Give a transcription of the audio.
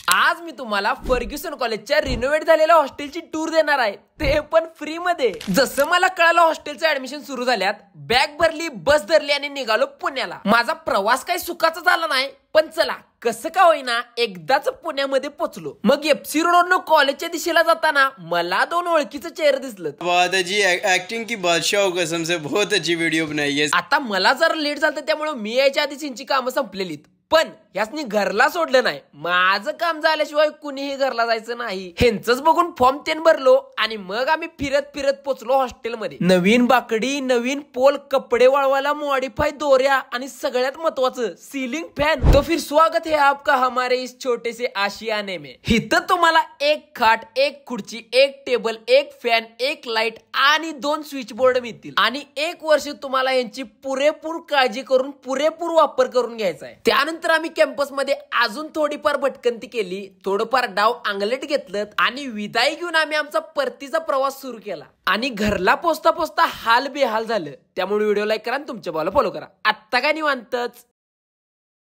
आज मी तुम्हाला फर्ग्युसन कॉलेजच्या रिनोव्हेट झालेल्या हॉस्टेलची टूर देणार आहे, ते पण फ्री मध्ये। जसं मला कळालं हॉस्टेलचं ऍडमिशन सुरू झाल्यात, बॅग भरली, बस धरली आणि निघालो पुण्याला। माझा प्रवास काही सुखाचा झाला नाही, पण चला कसं का होईना एकदाच पुण्यामध्ये पोहोचलो। मग एफसी रोडवरनं कॉलेजच्या दिशेला जाताना मला दोन ओळखीचे चेहरे दिसलं। बात है जी, एक्टिंग की बादशाह हो, कसम से बहुत अच्छी वीडियो बनाई है। आता मला जरा लेट झालं त्यामुळे मी यायच्या आधीच यांची कामं संपलेलीत, पण यासनी घरला सोडलं नाही। माझं काम झाल्याशिवाय कुणीही घरला जायचं नाही। ह्यांचंच बघून फॉर्म 10 भरलो आणि मग आम्ही फिरत फिरत पोचलो हॉस्टेलमध्ये। नवीन बाकडी, नवीन पोल, कपडे वाळवायला मॉडिफाय दोऱ्या आणि सगळ्यात महत्वाचं सीलिंग फॅन। तो फिर स्वागत है आपका हमारे इस छोटे से आशियाने में। इथं तुम्हाला एक खाट, एक खुर्ची, एक टेबल, एक फॅन, एक लाईट आणि 2 स्विच बोर्ड मिळतील आणि 1 वर्ष तुम्हाला यांची पुरेपूर काळजी करून पुरेपूर वापर करून घ्यायचा आहे। त्यानंतर आम्ही कॅम्पस मध्ये अजून थोडीफार भटकंती केली, थोडंफार डाव अंगलट घेतलं आणि विदाई घेऊन आम्ही आमचा परतीचा प्रवास सुरू केला। आणि घरला पोचता पोचता हाल बेहाल झालं, त्यामुळे व्हिडिओ लाईक करा आणि तुमच्या भावाला फॉलो करा। आत्ता काय निवांतच।